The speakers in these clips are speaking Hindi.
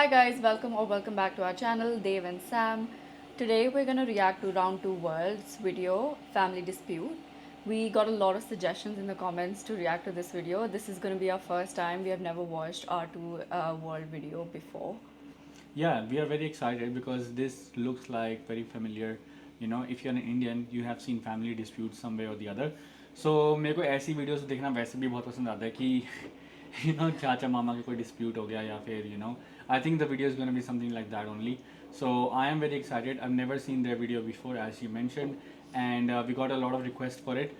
Hi guys, welcome back to our channel, Dave and Sam. Today we're gonna react to Round 2 World's video, Family Dispute. We got a lot of suggestions in the comments to react to this video. This is gonna be our first time. We have never watched R2 World video before. Yeah, we are very excited because this looks like very familiar. You know, if you're an Indian, you have seen family disputes some way or the other. So मेरे को ऐसी वीडियोस देखना वैसे भी बहुत पसंद आता है कि you know चाचा मामा के कोई dispute हो गया या फिर you know I think the video is going to be something like that only. So I am very excited. I've never seen their video before, as you mentioned, and we got a lot of requests for it.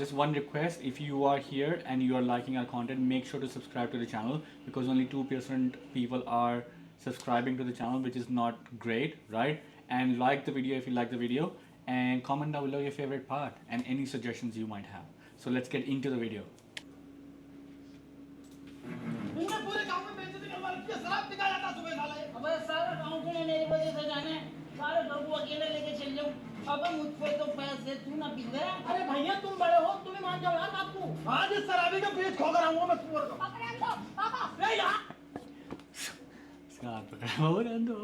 Just one request: if you are here and you are liking our content, make sure to subscribe to the channel because only 2% people are subscribing to the channel, which is not great, right? And like the video if you like the video, and comment down below your favorite part and any suggestions you might have. So let's get into the video. तुमने पूरे गांव में बेइज्जती करवा रखी है, शराब पिता जाता सुबह साले। अबे सारा गांव के लिए मेरी वजह से जाने सारे घर को अकेले लेके चल जाऊं। अबे मुझ पे तो पैसे तू ना पी दे। अरे भैया तुम बड़े हो, तुम्हें मान जाओ यार बात को। आज इस शराबी का पेट खोकर आऊंगा मैं सुअर का। पापा ले यार। इसका हाथ पकड़ा हो रहा दो।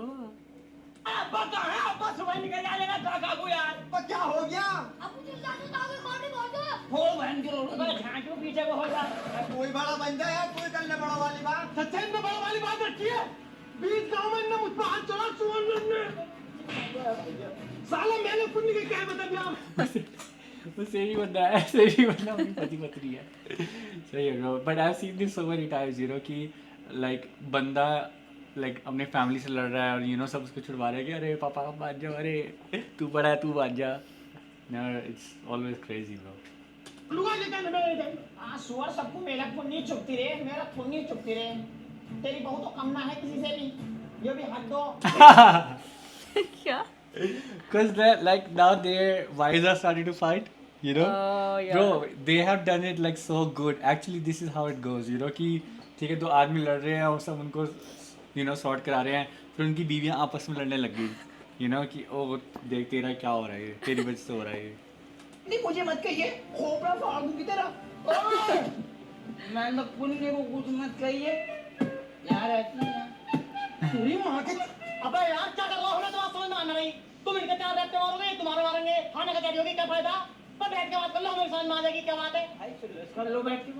अब्बा कहाँ है? अब्बा सुबह निकल जाएगा काका को यार। अब्बा क्या हो गया? अब मुझे जादू ताकि कौन नहीं बोल दो। हो बहन के रोड पे झांक लो पीछे को हो जा। कोई बड़ा बन जाए यार, कोई कर ले बड़ा वाली बात। सच्चाई में बड़ा वाली बात रखी है। 20 गांव में इन्होंने मुझ पर हाथ चढ़ा सुअर ने। साला मैंने कुछ नहीं क्या मतलब यार। वो सही बंदा है, सही बंदा अपनी पति पत्नी है, सही है bro. But I have seen this so many times, you know, कि लाइक बंदा लाइक अपने फैमिली से लड़ रहा है और यू नो सब उसको छुड़वा रहे हैं कि अरे पापा मान जाओ, अरे तू बड़ा है तू मान जा. It's always crazy bro. लुआ लेकर मैं हां सुअर सबको मेरा खून नहीं चुपती रे, मेरा खून नहीं चुपती रे। तेरी बहू तो कम ना है किसी से भी। ये भी हद दो। क्या? Because they're like now their wives are starting to fight, you know. Oh, yeah. Bro, they have done it like so good. Actually, this is how it goes, you know, कि ठीक है दो आदमी लड़ रहे हैं और सब उनको you know सॉर्ट करा रहे हैं, फिर उनकी बीवियां आपस में लड़ने लग गई, you know, कि ओ देख तेरा क्या हो रहा है, तेरी वजह से हो रहा है. नहीं मुझे मत कहिए, खोपड़ा फाड़ दूंगी तेरा। ओए! मैं तो पुण्य को कुछ मत कहिए। यार ऐसी है। तेरी मां के अबे यार क्या कर रहा हो? तो समझ में आना नहीं। तुम इनके चार बैठ के मारोगे, तुम्हारे मारेंगे, खाने का क्या होगी, क्या फायदा? तो बैठ के बात कर लो, हमें समझ में आ जाएगी क्या बात है। भाई सीरियस कर लो बैठ के।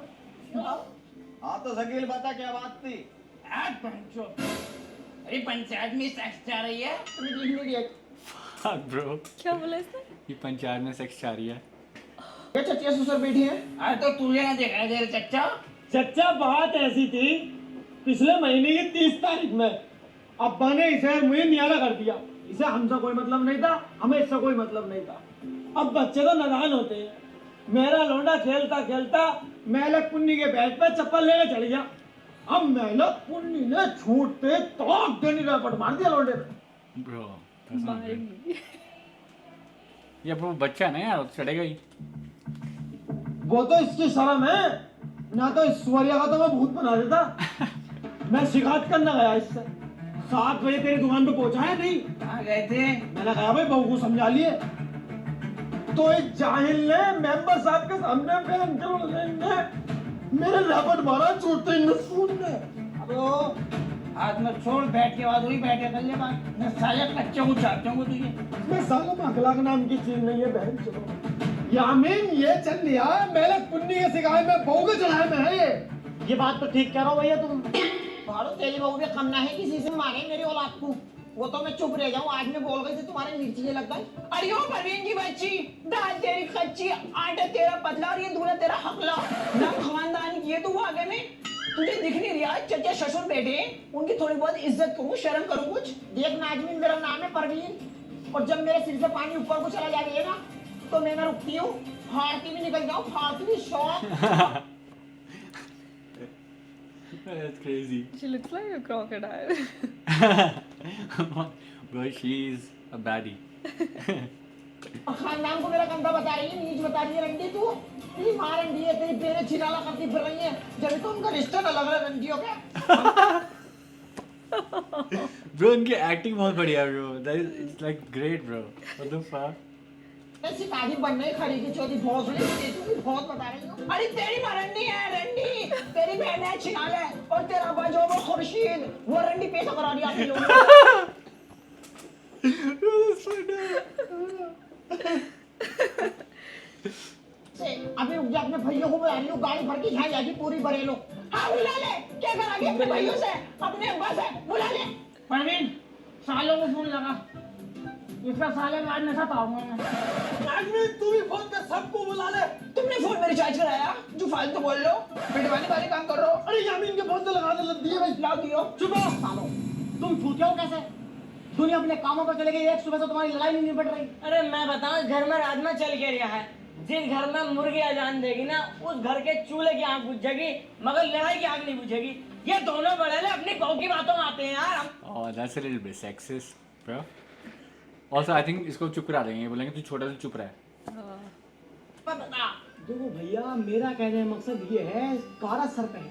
हाँ तो शकील बता क्या बात थी? आज पंचो। अरे पंचायत में सेक्स जा रही है। Fuck bro, क्या बोला इसने? ये पंचायत में सेक्स जा रही है. ये चचिया ससुर बैठी है। आज तो तुझे ना दिखाई दे रहा चच्चा। चच्चा बात ऐसी थी, पिछले महीने की 30 तारीख में अब्बा ने इसे मुझे नियारा कर दिया। इसे हमसे कोई मतलब नहीं था, हमें इससे कोई मतलब नहीं था। अब बच्चे तो नादान होते हैं। मेरा लौंडा खेलता खेलता मेलक पुन्नी के बैग पे चप्पल लेने चढ़ गया। अब मेलक पुन्नी ने छूटते तोड़ देने रपट मार दिया लौंडे पे। Bro, that's not good. मारेंगी। ये ब्रो बच्चा है ना यार, चढ़ेगा ही. वो तो इसकी शर्म है ना, तो इस सुवरिया का तो मैं भूत बना देता। मैं शिकायत करने गया इससे। 7 बजे तेरी दुकान पे पहुंचा है नहीं? कहाँ गए थे? मैंने कहा भाई बहू को समझा लिए, तो इस जाहिल ने मेंबर साहब के सामने मेरे रपट मारा छूटते ही नसून ने। अब वो हाथ में छोड़ बैठ के बाद वही बैठे कर ले बात। मैं साले कच्चे को चाहता हूँ तुझे। मैं सालों में अखलाक नाम की चीज नहीं है बहन। चलो यामीन ये चल लिया, मैंने पुन्नी के सिखाए में बहू के चढ़ाए में है ये बात तो ठीक कह रहा हो भैया तुम। भाड़ो तेरी बहू भी कम ना है किसी से मारे मेरी औलाद को। वो तो मैं चुप रह जाऊं, आज मैं बोल गई थी तुम्हारे मिर्ची ये लग गई। अरे ओ परवीन की बच्ची, दाल तेरी कच्ची, आटा तेरा पतला और ये दूल्हा तेरा हकला। ना खानदान की है तू आगे में। तुझे दिख नहीं रहा चचा ससुर बैठे, उनकी थोड़ी बहुत इज्जत करूं, शर्म करूं कुछ। देख नाजमीन मेरा नाम है परवीन, और जब मेरे सिर से पानी ऊपर को चला जाएगा तो मैं ना रुकती हूँ, फाड़ती भी निकल जाऊं, फाड़ती भी शौक। That's crazy. She looks like a crocodile. Bro, she's a baddie. खानदान को मेरा कंधा बता रही है, नीच बता रही है रंडी तू। तेरी माँ रंडी है, तेरी बेरे छिनाला करती फिर रही है। जब तो उनका रिश्ता ना लग रहा रंडी हो क्या? Bro, उनकी acting बहुत बढ़िया है bro. That is, it's like great bro. What the fuck? सिपाही बनने खड़ी की चौथी भोसड़ी बहुत बता रही हूँ। अरे तेरी माँ रंडी है, रंडी तेरी बहन है छिनाल है, और तेरा भाई जो वो खुर्शीद वो रंडी पैसा करा दिया आप लोगों से। अभी रुक जा, अपने भैया को बुला रही हूँ, गाड़ी भर के यहाँ जाएगी पूरी बरेलो। हाँ बुला ले, क्या करागे अपने भैयों से, अपने अब्बा से बुला ले। परवीन सालों को फोन लगा, इसका साले का आज नशा पाऊंगा मैं। आज में तू भी फोन कर, सबको बुला ले। तुमने फोन में रिचार्ज कराया जो फालतू बोल लो, पिटवाने वाले काम कर रहे हो। अरे यामीन के फोन तो लगा दे, दिए भाई। लाओ दियो। चुप हो सालो, तुम छूटे हो कैसे? दुनिया अपने कामों पर चले गई, एक सुबह से तुम्हारी लड़ाई नहीं निपट रही। अरे मैं बताऊं, घर में राजमा चल के रहा है, जिस घर में मुर्गी अजान देगी ना उस घर के चूल्हे की आग बुझ जाएगी, मगर लड़ाई की आग नहीं बुझेगी। ये दोनों बड़े ले अपनी बहू की बातों में आते हैं यार हम। Oh, that's a little bit sexist, bro. Also, I think इसको चुप करा देंगे, बोलेंगे तू छोटा सा चुप रहा है। बता देखो भैया, मेरा कहने का मकसद ये है, कारा सर पे है।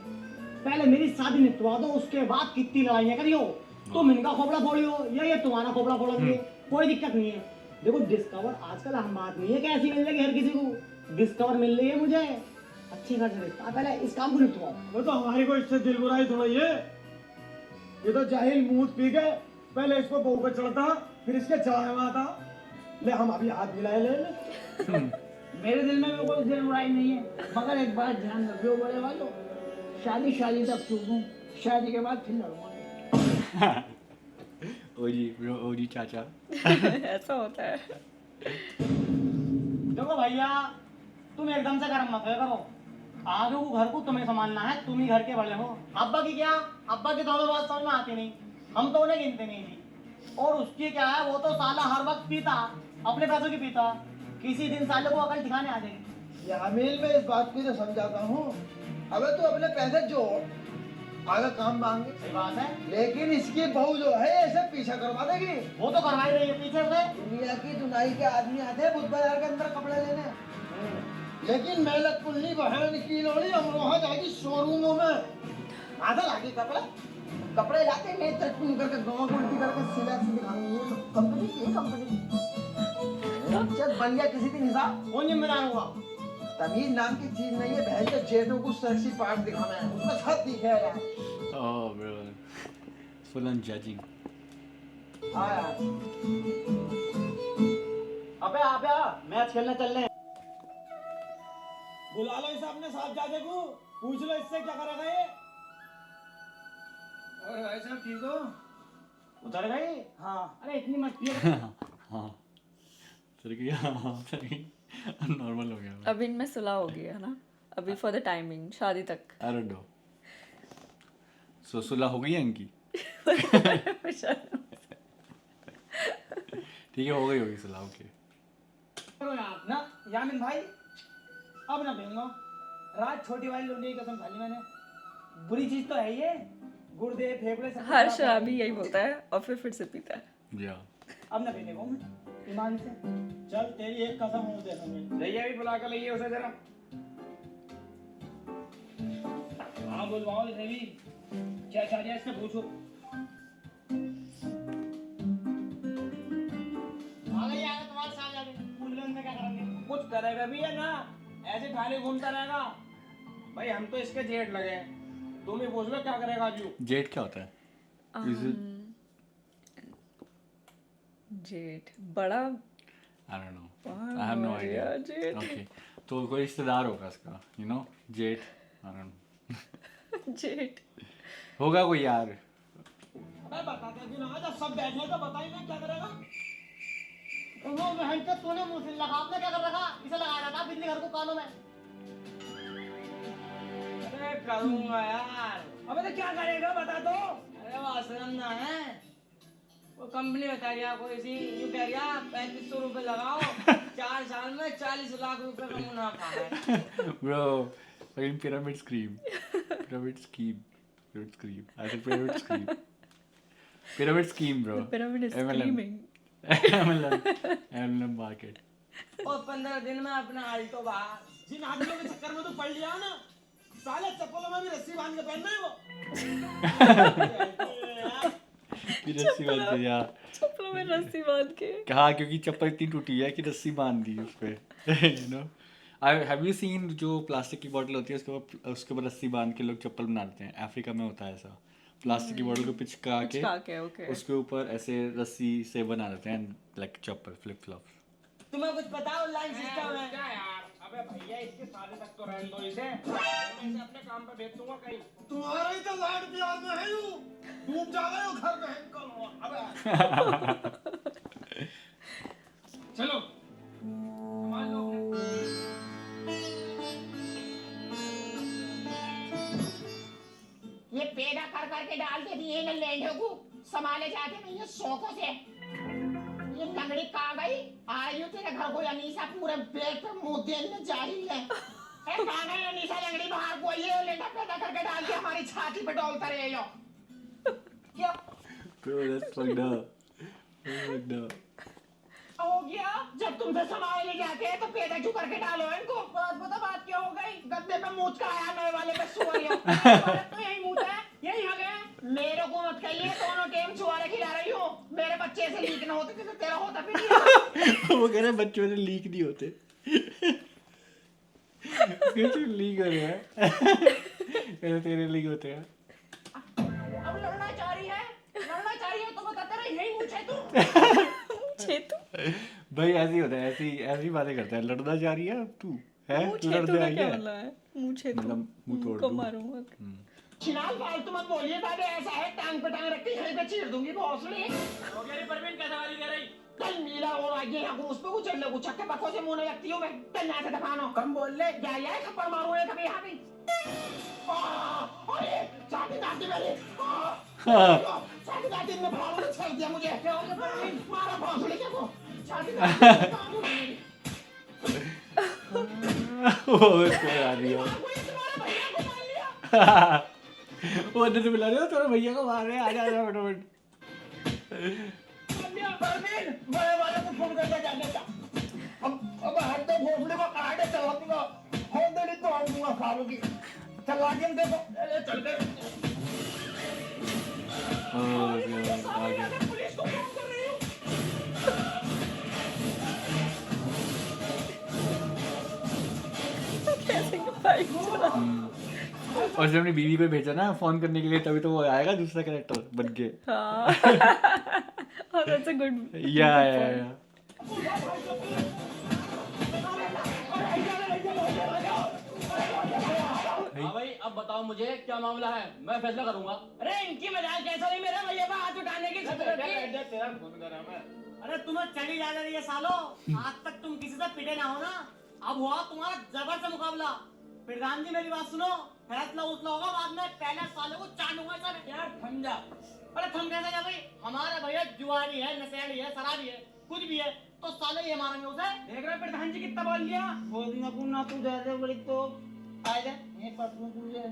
पहले मेरी शादी निपटवा दो, उसके बाद कितनी लड़ाइयाँ करियो। तुम इनका खोपड़ा फोड़ियो या ये तुम्हारा खोपड़ा फोड़ेंगे, कोई दिक्कत नहीं है। देखो डिस्कवर आजकल हम बात नहीं है कि ऐसी मिल जाएगी हर किसी को। डिस्कवर मिल रही है मुझे अच्छी खासी रिश्ता, पहले इस काम को निपटवाओ। वो तो हमारी को इससे दिल बुराई थोड़ा ये तो जाहिल मूत पी गए, पहले इसको बहू पे चढ़ता फिर इसके चाय में आता। ले हम अभी हाथ मिलाए ले। मेरे दिल में भी कोई दिल बुराई नहीं है, मगर एक बात ध्यान रखियो बड़े वालों, शादी तक चूकूं, शादी के बाद फिर लड़ूंगा। ओजी ब्रो, ओजी चाचा। ऐसा होता है। देखो भैया, तुम एकदम से गर्म मत करो, आगे को घर को तुम्हें संभालना है, तुम ही घर के बड़े हो। अब्बा की क्या, अब्बा की तो बात समझ में आती नहीं, हम तो उन्हें गिनते नहीं थी। और उसकी क्या है, वो तो साला हर वक्त पीता, अपने पैसों की पीता, किसी दिन साले को अकल दिखाने आ जाएगी। यामील मैं इस बात को तो समझाता हूँ, अबे तू अपने पैसे जोड़, आगे काम मांगे। सही बात है, लेकिन इसकी बहू जो है ऐसे पीछा करवा देगी। वो तो करवा ही रही है पीछे से। दुनिया की दुनाई के आदमी आते हैं बुध बाजार के अंदर कपड़े लेने, लेकिन मेहनत कुल्ली बहन की लोड़ी हम वहाँ जाएगी शोरूमों में। आधा लागी कपड़ा, कपड़े लाते मैं चटकुन करके गाँव को उल्टी करके सीधा दिखाऊंगी, ये कंपनी की कंपनी जब बन गया किसी दिन हिसाब। कौन जिम्मेदार हुआ? तमीज नाम की चीज नहीं है, बहन के जेठों को सेक्सी पार्ट दिखाना है, उसका छत दिखे यार। Oh bro, full on judging. हाँ यार, अबे आ मैच खेलने चल रहे हैं। बुला लो इसे अपने साथ जाके को, पूछ लो इससे क्या करेगा ये। और भाई साहब ठीक हो? उतर गई? हाँ। अरे इतनी मत पियो। हाँ सर गया, नॉर्मल हो गया। अब इनमें सुलह हो गई है ना, अभी फॉर द टाइमिंग शादी तक। I don't know. So सुलह हो गई है इनकी? ठीक है, हो गई होगी सुलह, ओके। करो यार ना यामिन भाई, अब ना भेंगो, रात छोटी वाली लोनी की कसम खा ली मैंने। बुरी चीज तो है ये, गुर्दे फेफड़े सब। हर शराबी यही बोलता है और फिर से पीता है। या अब ना पीने को मैं ईमान से। चल तेरी एक कसम हो दे समझ। भैया भी बुला कर लाइए उसे जरा। हाँ बुलवाओ इसे भी, क्या चाहिए इससे पूछो। तुम्हारे साथ जाके कूलर में क्या करेंगे? कुछ करेगा भी है ना, ऐसे खाली घूमता रहेगा। भाई हम तो इसके जेठ लगे हैं, तुम ही पूछ लो क्या करेगा अभी। जेट क्या होता है? Is it? जेठ बड़ा। I don't know. I have no idea. जेठ। Okay. तो कोई रिश्तेदार होगा इसका, you know, जेठ। I don't know. जेठ होगा कोई यार। अबे बताते क्यों ना, जब सब बैठे तो बताइए ना क्या करेगा। वो बहन के तूने मुंह से लगा, आपने क्या कर रखा? इसे लगाया था बिजली घर को कानों में। अरे करूंगा यार। अबे तो क्या करेगा बता दो। अरे वो आश्रम ना है, वो कंपनी बता रही है कोई सी, यूँ कह रही है 3500 रुपए लगाओ, 4 साल में 40 लाख रुपए का मुनाफा है। Bro, fucking pyramid scheme. Pyramid scheme. Pyramid scheme. I said pyramid scheme. Pyramid scheme, bro. The pyramid is MLM. screaming. MLM market. और 15 दिन में अपना आल्टो बाहर। जिन आदमियों के चक्कर में तो पड़ लिया ना, साले चप्पलों में भी रस्सी बांध के पहनना है वो। की रस्सी बांध के यार। चप्पलों में रस्सी बांध के। हाँ, क्योंकि चप्पल इतनी टूटी है कि रस्सी बांध दी उस पे you know. I have you seen जो प्लास्टिक की बोतल होती है उसके ऊपर रस्सी बांध के लोग चप्पल बनाते हैं। अफ्रीका में होता है ऐसा, प्लास्टिक की बोतल को पिचका के ओके। उसके ऊपर ऐसे रस्सी से बना देते हैं लाइक चप्पल, फ्लिप फ्लॉप। तुम्हें कुछ पता ऑनलाइन सिस्टम है? क्या यार, अबे भैया इसके साले तक तो रहने दो इसे, मैं इसे अपने काम पे भेज दूंगा कहीं। तुम्हारा ही तो लाड प्यार में है यूं डूब जा रहे हो घर में कल हो अबे चलो मान लो ये पैदा कर करके डाल देती है ना लेंडे को संभाले जाते नहीं ये शौकों से। ये लंगड़ी कहाँ गई? आ रही हो तेरे घर को अनीसा पूरे पेट पे मुंह देने जा रही है। कहाँ गई अनीसा लंगड़ी? बाहर को ये लेंडा पैदा करके डाल के हमारी छाती पे डोलता रहे हो क्या Bro, that's fucked up. Fucked up. हो गया? जब तुमसे संभाले जाते हैं तो पैदा क्यों करके डालो इनको? बात क्या हो गई? गद्दे पे मूछ का आया नए वाले पे सुअर तो यही मूछ है, यही हग है। मेरे को मत कहिए, दोनों टाइम छुआरे खिला रही हो। मेरे बच्चे से लीक ना होते तो तेरा होता फिर नहीं। वो कह रहे हैं बच्चों से लीक नहीं होते। कुछ लीक हो रहे हैं तेरे लीक होते हैं। अब लड़ना चाह रही है तो बता तेरा यही मूछ है तू। भाई ऐसे ही होता है, ऐसी बातें करता है। लड़ना चाह रही है अब तू है, लड़ने आई है मतलब मुंह तोड़ दूं। मारूंगा। फिलहाल फालतू मत बोलिए दादा, ऐसा है टांग पे टांग रख के यहीं पे चीर दूंगी भोसड़ी। हो गया रे परवीन, कैसा वाली कह रही? कल नीला और आगे यहाँ उस पे कुछ चल कुछ छक्के पक्कों से मुंह नहीं लगती हूँ मैं। कल यहाँ से दफानो कम बोल ले क्या यार थप्पड़ मारूंगा कभी यहाँ भी। अरे छाती काटी मेरी, छाती काटी ने फाड़ छोड़ दिया मुझे। क्या हो गया परवीन? मारा भोसड़ी के को छाती काटी मेरी। वो इसको आ रही है। तुम्हारे भैया को मार लिया। वो अंदर से बुला रहे हो, तुम्हारे भैया को मार रहे हैं, आजा आजा फटाफट। परवीन बड़े वाले को फोन करके जाने का अब हर तो भोसड़ी को कराटे चला दूंगा हो दे नहीं तो आऊंगा खालू की चला के देखो चल गए। आ गया। पुलिस को फोन कर रही हूँ। और जब अपनी बीवी को भेजा ना फोन करने के लिए, तभी तो वो आएगा दूसरा कैरेक्टर बन के। Oh, that's a good. या हाँ भाई, अब बताओ मुझे क्या मामला है, मैं फैसला करूंगा। अरे इनकी मजाल कैसा नहीं मेरे भैया पे हाथ उठाने की जरूरत है। तेरा फोन करा मैं। अरे तुम्हें चली जा रही है सालो, आज तक तुम किसी से पिटे ना हो ना। अब हुआ तुम्हारा जबर से मुकाबला। प्रधान जी मेरी बात सुनो, फैसला उसला होगा बाद में, पहले साले को चाटूंगा सर। यार थम जा। अरे थम कैसे जा भाई? हमारे भैया जुआरी है, नशेड़ी है, शराबी है, कुछ भी है, तो साले ये मारेंगे उसे। देख रहे प्रधान जी कितना बोल लिया। बोल दूंगा पुन्ना तू दे दे बड़ी तो आ जा ये पटना तुझे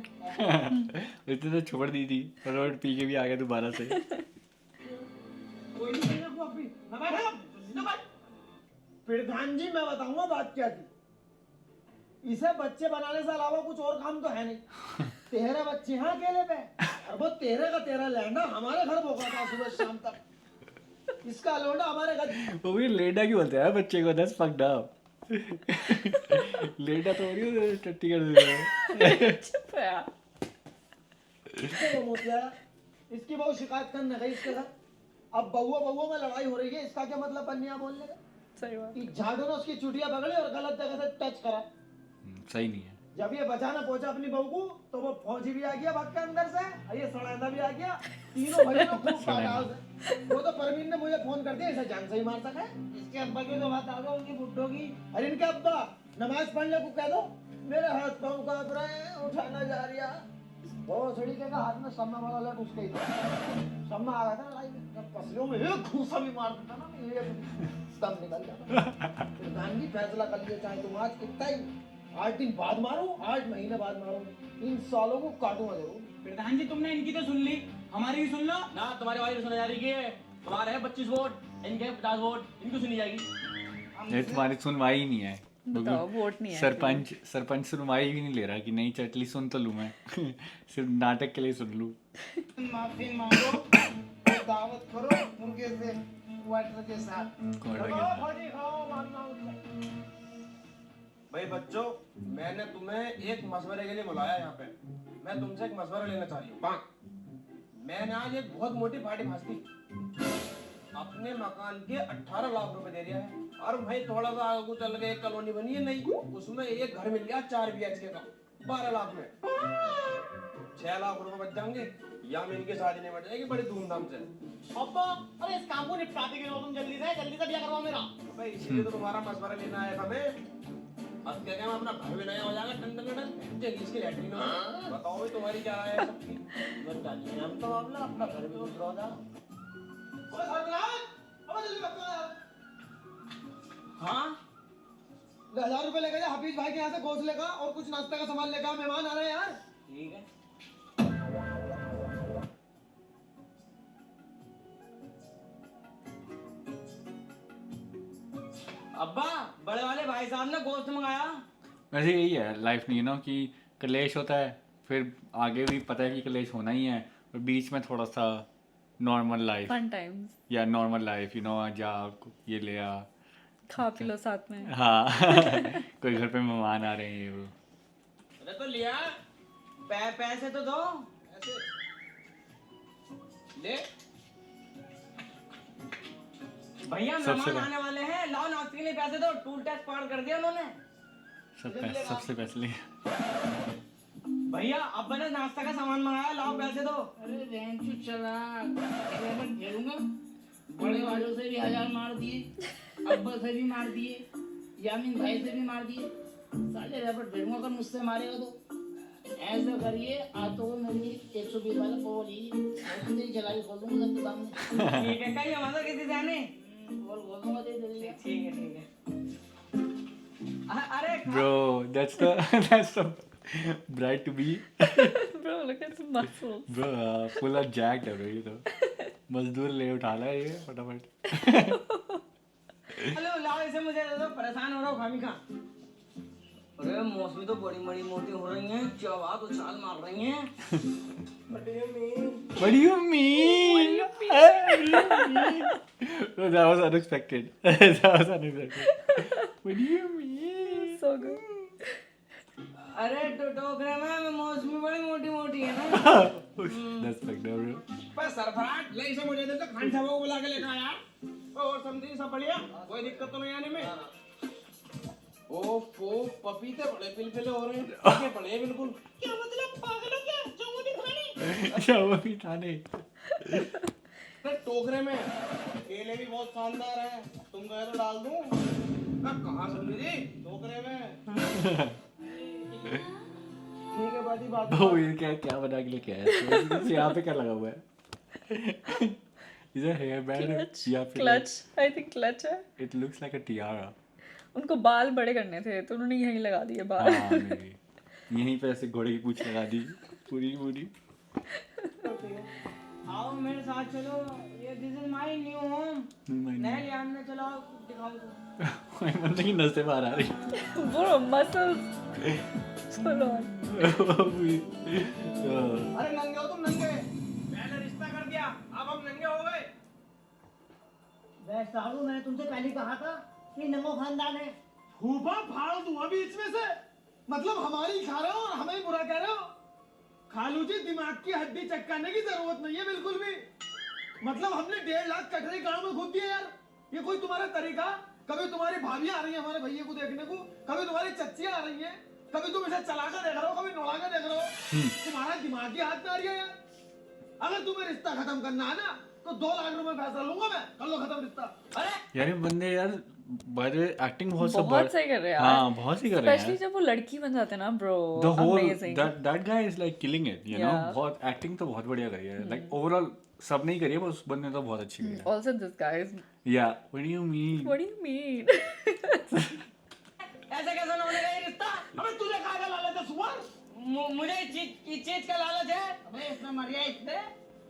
इतने तो छोड़ दी थी, फटाफट पी के भी आ गया दोबारा से। कोई नहीं मेरे को अभी प्रधान जी मैं बताऊंगा बात क्या थी। इसे बच्चे बनाने से अलावा कुछ और काम तो है नहीं। तेरे बच्चे हैं अकेले पे, और वो तेरे का तेरा लैंडा हमारे घर भोगा था सुबह शाम तक। इसका लोंडा हमारे घर। वो भी लेडा क्यों बोलते हैं बच्चे को? That's fucked up. लेडा तो नहीं, टट्टी कर देते चुप है यार। इसको वो मोतिया इसकी बहुत शिकायत करने गई इसके घर। अब बउआ में लड़ाई हो रही है, इसका क्या मतलब बनिया बोलने का? सही बात। कि झाड़ू ने उसकी चुटिया पकड़ी और गलत जगह से टच करा। सही नहीं है। जब ये बचाना पहुंचा अपनी बहू को, तो वो फौजी भी आ गया भाग के अंदर से, और ये सड़ैंदा भी आ गया। तीनों भाई को खूब काटा उसे। वो तो परवीन ने मुझे फोन कर दिया, इसे जान से ही मार सका। इसके अब्बा की तो बात आ गई उनकी बुड्ढों की। अरे इनके अब्बा नमाज पढ़ने को कह दो, मेरे हाथ पाँव कांप रहे हैं, उठाना जा रहा। वो छड़ी के हाथ में सम्मा वाला लट उसके ही था। सम्मा आ गया था लड़ाई में, जब पसलियों में एक घूसा भी मार देता ना, ये दम निकल जाता। प्रधान जी फैसला कर लिया, चाहे तुम आज कितना ही 8 दिन बाद मारो, 8 महीने बाद मारो, इन सालों को काटूंगा जरूर। प्रधान जी तुमने इनकी तो सुन ली, हमारी भी सुन लो ना, तुम्हारी आवाज सुना जा रही है। तुम्हारे हैं 25 वोट, इनके 50 वोट, इनको सुनी जाएगी। ये तुम्हारी सुनवाई ही नहीं है। बताओ, वोट नहीं है। सरपंच सुनवाई भी नहीं ले रहा कि नहीं चटली सुन तो लूं मैं। सिर्फ नाटक के लिए सुन लूं। माफी मांगो, दावत करो मुर्गे से, क्वार्टर के साथ। फौजी खाओ मारना उससे। भाई बच्चों, मैंने तुम्हें एक मशवरे के लिए बुलाया यहाँ पे। मैं तुमसे एक मशवरा लेना चाह रही हूँ। मैंने आज एक बहुत मोटी पार्टी फांस दी। अपने मकान के 18 लाख रुपए दे दिया है। और भाई थोड़ा सा आगे चल के एक कॉलोनी बनी है नई, उसमें एक घर मिल गया 4 BHK का 12 लाख में। 6 लाख रुपए बच जाएंगे, या में इनकी शादी नहीं बढ़ जाएगी बड़ी धूमधाम से। अब्बा, अरे इस काम को निपटाते क्यों हो तुम जल्दी से ब्याह करवाओ मेरा। भाई इसीलिए तो तुम्हारा मशवरा लेना आया था मैं। अब क्या मैं अपना घर भी नया हो जाएगा टन टन टन, जल्दी इसकी लैट्रिन हो। बताओ भाई तुम्हारी क्या राय है सबकी? बताइए हम तो मामला अपना घर भी उतरा था। ओए सरपंच, अब जल्दी बता यार। हाँ 1000 रुपए लेकर जा हफीज भाई के यहाँ से गोश्त लेगा और कुछ नाश्ते का सामान लेगा, मेहमान आ रहे हैं यार। ठीक है। अब्बा, बड़े वाले भाई साहब ने गोश्त मंगाया। वैसे यही है लाइफ में, कि कलेश होता है, फिर आगे भी पता है कि कलेश होना ही है, और बीच में थोड़ा सा नॉर्मल लाइफ फन टाइम्स, या नॉर्मल लाइफ जा ये ले आ, खा पी लो साथ में। हाँ कोई घर पे मेहमान आ रहे हैं ये वो। अरे तो लिया, पैसे तो दो। ऐसे ले। भैया सबसे मेहमान बड़ा- आने वाले हैं, लाओ नाश्ते के लिए पैसे दो। टूल टैक्स पार कर दिया उन्होंने। सबसे पैसे लिए। भैया अब मैंने नाश्ता का सामान मंगाया, लाओ पैसे दो। अरे रेंचू चला घेरूंगा। बड़े वालों से भी 1000 मार दिए, अब्बा से भी मार दिए, यामीन भाई से भी मार दिए। साले रैपर भेड़ूंगा कर मुझसे मारेगा तो ऐसा करिए। आ तो मेरी 120 वाला बोल ही तेरी जलाई खोल दूंगा सबके सामने। ठीक है, कहीं हमारा किसी से आने। बोल खोल दूंगा तेरी जल्दी। ठीक है ठीक है। अरे Bro, that's the bride to be. Bro, look at the muscles. Bro, full of jacked है bro ये तो। मजदूर ले उठा ला ये फटाफट। हेलो, लाओ इसे मुझे दे दो, परेशान हो रहा हूँ खामी खा। अरे मौसमी तो बड़ी बड़ी मोटी हो रही हैं, चौवात उछाल मार रही हैं। What do you mean? No, that was unexpected. That was unexpected. What do you mean? So good. अरे टोकरे में मौसमी बड़ी मोटी मोटी है ना। That's fucked up, bro. पर सरफराज ले इसे मुझे दे दो, खान साहब को बुला के लेकर आया। और समझी सब बढ़िया, कोई दिक्कत तो नहीं आने में। ओफो, पपीते बड़े पिलपिले हो रहे हैं, पके पड़े हैं बिल्कुल। क्या मतलब पागल हो क्या? जो मुझे खाने। अच्छा वो भी था नहीं। फिर टोकरे में केले भी बहुत शानदार हैं, तुम कहे तो डाल दूं। कहाँ समझी जी? टोकरे में। ठीक है बाजी बात। ओ ये क्या बना के लेके आया है? यहाँ पे क्या लगा हुआ है? इधर हेयर बैंड या फिर Clutch. I think clutch है। it looks like a tiara. उनको बाल बड़े करने थे तो उन्होंने यहीं लगा दिए बाल। हाँ maybe. यहीं पे ऐसे घोड़े की पूंछ लगा दी पूरी। आओ मेरे साथ चलो, ये this is my new home. नए लियान में चलो, दिखाओ तो। बंदे की नसें बाहर आ रही। Bro, muscles. Full on. अरे नंगे हो तुम नंगे। मैंने रिश्ता कर दिया, अब हम नंगे हो गए। साहू मैंने तुमसे पहले कहा था कि नंगो खानदान है। फूफा फाड़ दूंगा बीच में से। मतलब हमारी खा रहे हो और हमें ही बुरा कह रहे हो। खालू जी दिमाग की हड्डी चटकाने की जरूरत नहीं है बिल्कुल भी। मतलब हमने 1.5 लाख कटरे गांव में घुस दिए यार। ये कोई तुम्हारा तरीका? कभी तुम्हारी भाभी आ रही है हमारे भैया को देखने को, कभी तुम्हारी चच्चियां आ रही हैं, कभी तुम इसे चला कर देख रहे हो, कभी नोड़ा कर देख रहे हो। तुम्हारा दिमाग की हाथ में आ रही है यार। अगर तुम्हें रिश्ता खत्म करना है ना तो 2 लाख रुपए फैसला लूंगा मैं, कर लो खत्म रिश्ता। अरे यार ये बंदे यार बाय एक्टिंग बहुत बहुत सही कर रहे हैं यार। हाँ बहुत सही कर रहे हैं Especially जब वो लड़की बन जाते हैं ना bro. the whole Amazing. that guy is like killing it you know Yeah. बहुत एक्टिंग तो बहुत बढ़िया करी है like overall सब नहीं करी है पर उस बंदे ने तो बहुत अच्छी करी है Also this guy is. yeah what do you mean What do you mean? ऐसे कैसे होने का ये रिश्ता? अबे तुझे कहा का लालच है सुअर? मुझे इस चीज का लालच है। अबे इसमें मरिया इसने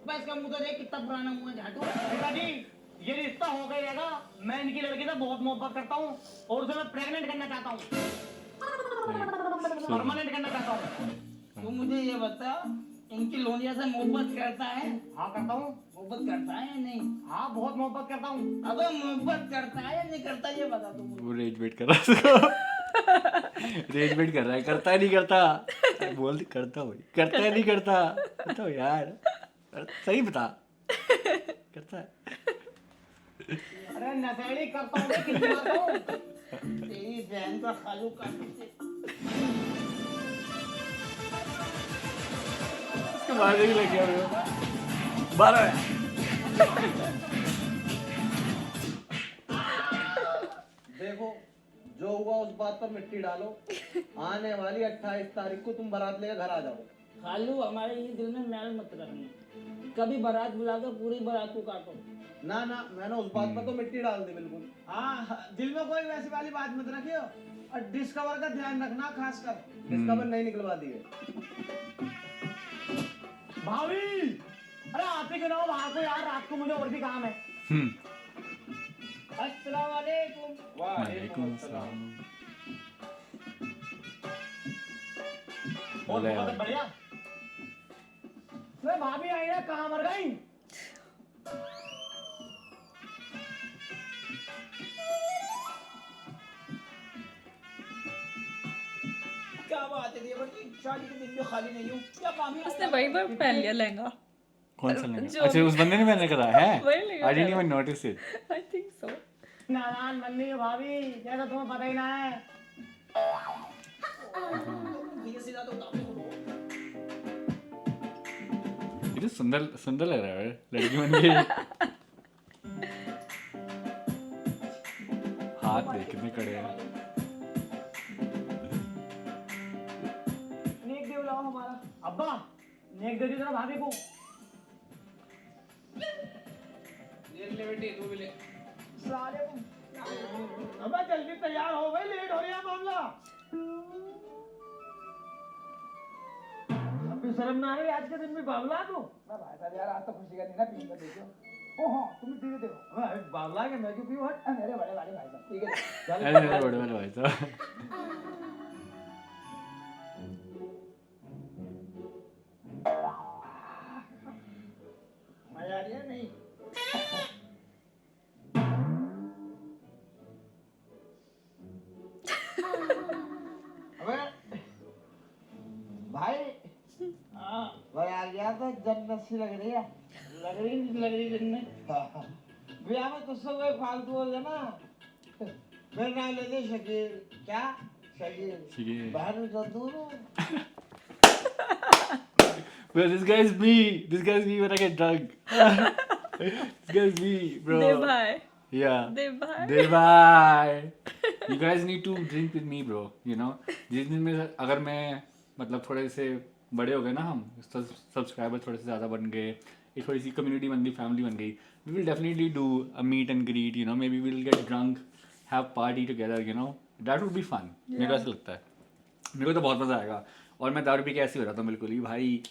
बस इसका मुंह तो देख कितना पुराना मुंह है झाटू। पिताजी, ये रिश्ता हो गया रहेगा। मैं इनकी लड़की से बहुत मोहब्बत करता हूँ और उसे मैं प्रेग्नेंट करना चाहता हूँ, परमानेंट करना चाहता हूँ। तू मुझे ये बता इनकी लोनिया से मोहब्बत करता है? हाँ करता हूँ। मोहब्बत करता है या नहीं? हाँ बहुत मोहब्बत करता हूँ। अबे मोहब्बत करता है या नहीं करता ये बता तू मुझे। वो रेज वेट कर रहा है उसको। रेज वेट कर रहा है, करता है नहीं करता? बोल दे करता हो, करता है नहीं करता? बताओ यार, सही बता। करता है। अरे नशेड़ी करता हूँ, मैं कितनी मारता हूँ। तेरी बहन का खालू काटू से। उसके बाद ही लग गया मेरे 12 है। देखो जो हुआ उस बात पर मिट्टी डालो। आने वाली 28 तारीख को तुम बारात लेकर घर आ जाओ। खालू हमारे ये दिल में मैल मत रखना, कभी बारात बुलाकर पूरी बारात को काटो। ना ना, मैंने उस बात पर तो मिट्टी डाल दी बिल्कुल। हाँ, दिल में कोई वैसी वाली बात मत रखियो और डिस्कवर का ध्यान रखना खासकर। डिस्कवर नहीं निकलवा दिए। भाभी, अरे आप ही क्यों बाहर को यार, रात को मुझे और भी काम है। अस्सलाम वालेकुम। वालेकुम सलाम। और बहुत बढ़िया। अरे भाभी आई ना, कहाँ मर गई? क्या बात है देवर की शादी के दिन में खाली नहीं हूँ क्या काम है? उसने वही पर पहन लिया लहंगा। कौन सा लहंगा? जो अच्छा उस बंदे ने मैंने करा है। वही लहंगा आई डिडंट पहना। Even notice it. I think so. Narayan बननी है भाभी, जैसा तुम्हें पता ही ना है। ये सीधा तो उतार दो। ये तो सुंदर सुंदर लग रहा है लड़की बन के। हाथ देख कितने कड़े हैं। नेक दे बुलाओ हमारा। अब्बा, नेक दे दी जरा भाभी को। ले बेटी तू भी ले। साले को। अब्बा जल्दी तैयार हो भाई, लेट हो रहा है मामला। अभी शर्म ना आई आज के दिन में बाबला तू? भाई साहब यार, आज तो खुशी का दिन है, पीने देखो। ओहो, तुम पीने देखो। अबे बाबला के मैं क्यों पीऊं? हट। मेरे बड़े वाले भाई साहब, ठीक है। अरे बड़े वाले भाई साहब। मजा आ रही है नहीं? अबे भाई, भाई आ गया तो जन्नत सी लग रही है। लग रही जन्नत। भैया मैं तुझसे कोई फालतू हो गया ना, मेरा नाम ले दे शकील। क्या शकील? शकील। बहन तो दूर हो। Well, this guy is me. This guy is me when I get drunk. This guy is me, bro. दे भाई, Yeah. दे भाई। Bye. You guys need to drink with me, bro. You know, जिस दिन में अगर मैं मतलब थोड़े से बड़े हो गए ना, हम सब्सक्राइबर थोड़े से ज़्यादा बन गए, एक थोड़ी सी कम्युनिटी बन गई, फैमिली बन गई, we will definitely do a meet and greet. You know, maybe we'll get drunk, have party together. You know, that would be fun. मेरे को ऐसा लगता है, मेरे को तो बहुत मज़ा आएगा। और मैं दारू पी के ऐसे हो रहा था बिल्कुल ही, भाई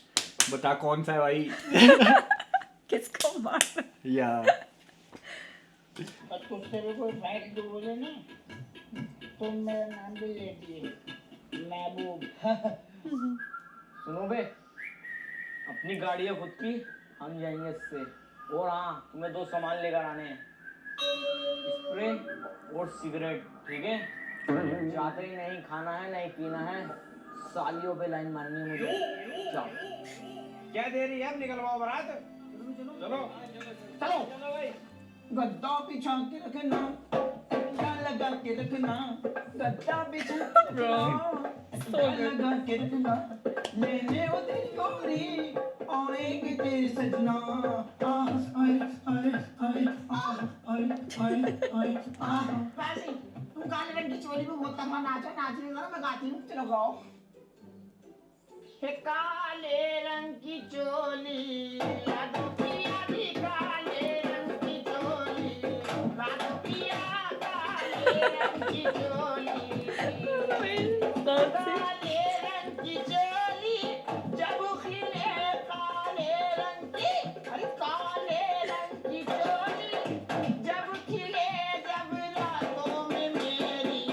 बता कौन सा है भाई। किसको मार? या और कुत्ते में कोई फाइट जो बोले ना, तुम मेरा नाम भी लेती है, महबूब। सुनो बे, अपनी गाड़ी है खुद की, हम जाएंगे इससे। और हाँ, तुम्हें 2 सामान लेकर आने हैं, स्प्रे और सिगरेट, ठीक है? जाते ही नहीं खाना है, नहीं पीना है, सालियों पे लाइन मारनी है मुझे। जाओ। क्या दे रही है? अब निकलवाओ बारात। चलो चलो भाई। गद्दा बिछा के रखना, तकिया लगा के रखना, गद्दा बिछा के रखना, तकिया लगा के रखना, लेने वो तेरी गोरी, आएगी तेरी सजना, आए आए आए आए आए आए आए। वैसे तुम काले रंग की चोली में बहुत तगड़ा नाचो, नाचने का ना मैं गाती हूँ, चलो गाओ। हे काले रंग की चोली, यादों की आधी काले रंग की चोली, यादों की काले रंग की चोली, काले रंग की चोली, जब खिले काले रंग की, अरे काले रंग की चोली, जब खिले जब रातों में मेरी,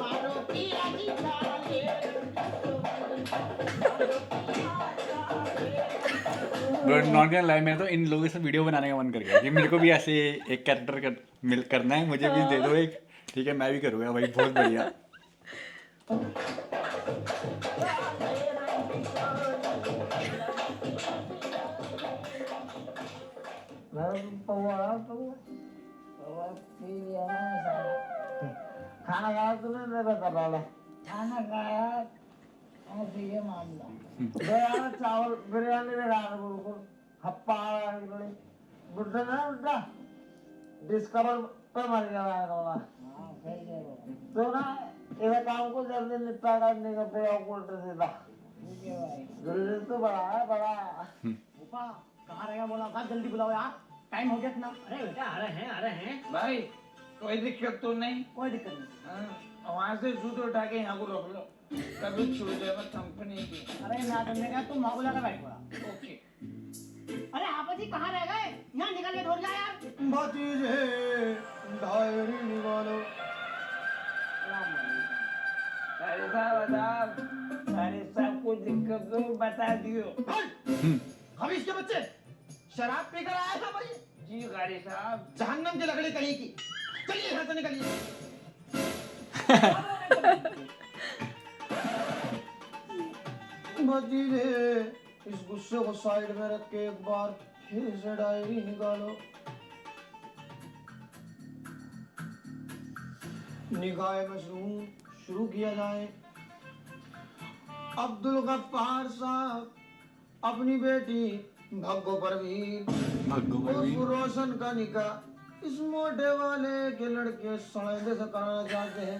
मारो पिया जी काले रंग की चोली। बट नॉट गॉना लाई, मैं तो इन लोगों से वीडियो बनाने का मन कर गया कि मेरे को भी ऐसे एक कैरेक्टर करना है, मुझे भी दे दो एक, ठीक है मैं भी करूँगा भाई, बहुत बढ़िया। खाना खाया तूने? नहीं बता रहा। खाना खाया ऐसे ये मामला बिरयानी चावल बिरयानी में खाना बिल्कुल हप्पा बुढ़ा ना बुढ़ा डिस्कवर पर मर गया है थोड़ा। तो ना इधर काम को जल्दी निपटा करने का पूरा उल्टा सीधा जल्दी तो बड़ा है बड़ा। ऊपा कहाँ रहेगा बोला था, जल्दी बुलाओ यार, टाइम हो गया इतना। अरे बेटा आ रहे हैं। भाई कोई दिक्कत तो नहीं? कोई दिक्कत नहीं। वहाँ से जूते उठा के यहाँ को रख लो, कभी छू जाए मत कंपनी की। अरे ना करने का तुम वहाँ को जाकर बैठ पड़ा। ओके। अरे आपा जी कहाँ रह गए, यहाँ निकल के हो जाए यार। भतीजे डायरी निकालो। अरे सब कुछ दिक्कत तो बता दियो। हम इसके बच्चे शराब पीकर आया था भाई। जी गाड़ी साहब। जहन्नम की लकड़ी कहीं की। चलिए यहाँ से निकलिए। भतीजे इस गुस्से को साइड में रख के एक बार फिर से डायरी निकालो। निगाह मशरूम शुरू किया जाए। अब्दुल गफ्फार साहब अपनी बेटी भग्गो परवीन उर्फ रोशन का निकाह इस मोटे वाले के लड़के सड़ेंदे से कराना चाहते हैं।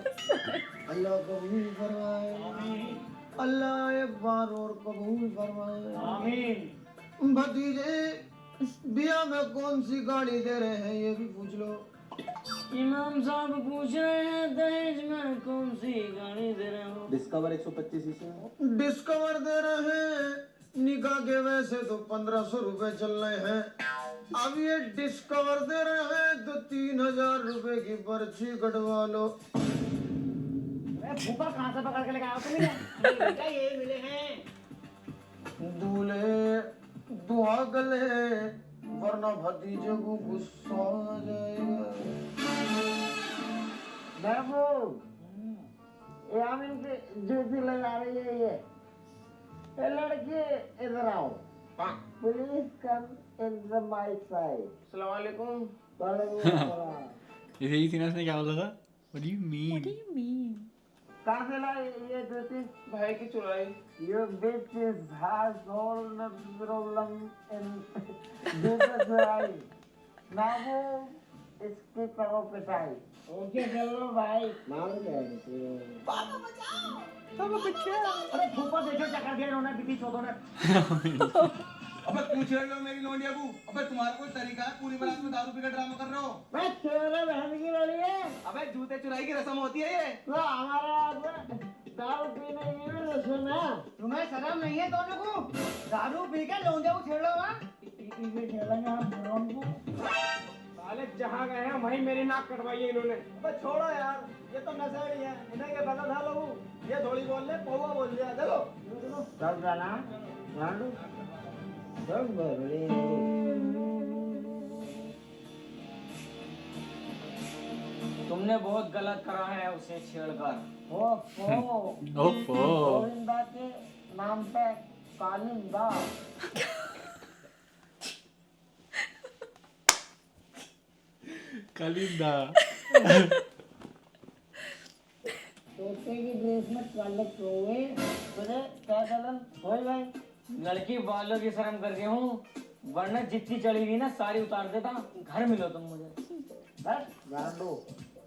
अल्लाह कबूल फरमाए, अल्लाह एक बार और कबूल फरमाए। आमीन। भतीजे बिया में कौन सी गाड़ी दे रहे हैं ये भी पूछ लो। इमाम साहब पूछ रहे हैं दहेज में कौन सी गाड़ी दे रहे हो? डिस्कवर 125 सीसी डिस्कवर दे रहे हैं। निकाह के वैसे तो 1500 रुपए चल रहे हैं, अब ये डिस्कवर दे रहे हैं तो 3000 रुपए की पर्ची कटवा लो। अरे भूखा कहाँ से पकड़ के लेके आया तुम? अरे बेटा ये मिले हैं। दूल्हे दुआ गले वरना भतीजे को गुस्सा आ जाएगा। महबूब ये आमिन के जूती लगा रही है ये लड़के इधर आओ। Please come in the my side. अस्सलाम वालेकुम। वालेकुम सलाम। यही थी ना, इसने क्या बोला था? What do you mean? कहाँ से लाई ये जूती? भाई की चुराई। Your bitch has all the problem in जूते चुराई। महबूब इसकी करो पिटाई। ओके चलो भाई। मालूम है अरे भूखा देखो क्या कर दिया इन्होंने, बीती चौधों ने। अबे पूछ रहे हो मेरी लोंडिया को? अबे तुम्हारा कोई तरीका है? पूरी बारात में दारू पीकर ड्रामा कर रहे हो? मैं तेरे बहन की लड़ी है। अबे जूते चुराई की रस्म होती है ये। तो हमारे यहाँ पे दारू पीने की भी रस्म है। तुम्हें शर्म नहीं है दोनों को? दारू पी के लौंडे को छेड़ लो वहाँ। पीपी से खेलेंगे हम बुरों को। साले जहाँ गए हैं वहीं मेरी नाक कटवाई है इन्होंने। अबे छोड़ो यार, ये तो नशेड़ी है, इन्हें क्या पता था लोगों? ये थोड़ी बोल ले, पौवा बोल दिया। देखो चल जाना रांडू चल बड़े। तुमने बहुत गलत करा है उसे छेड़कर। ओफो। गोविंदा के नाम पे कालिंदा। कालिंदा। तोते की ड्रेस में काले कौवे तुझे क्या कलर हो भाई? लड़की बालों की शर्म कर गई हूँ, वरना जितनी चढ़ी हुई ना सारी उतार देता। घर मिलो तुम मुझे। बस गांडू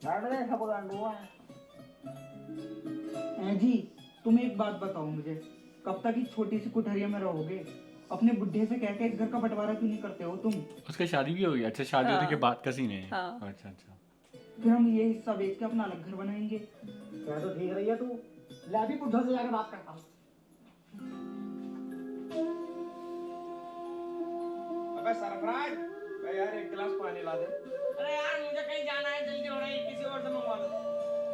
गांडू है सब गांडू है। जी तुम एक बात बताओ मुझे, कब तक इस छोटी सी कुठरिया में रहोगे? अपने बुढ़े से कह के इस घर का बंटवारा क्यों नहीं करते हो तुम? उसका शादी भी हो गई? अच्छा, शादी होने के बाद का सीन है। हाँ। अच्छा अच्छा। फिर हम ये हिस्सा बेच के अपना अलग घर बनाएंगे। क्या तो ठीक रही है तू। ले अभी बुढ़ों से जाकर बात करता हूँ। अबे सरफराज, भाई यार एक गिलास पानी ला दे। अरे यार मुझे कहीं जाना है, जल्दी हो रहा है, किसी और से मंगवा लो।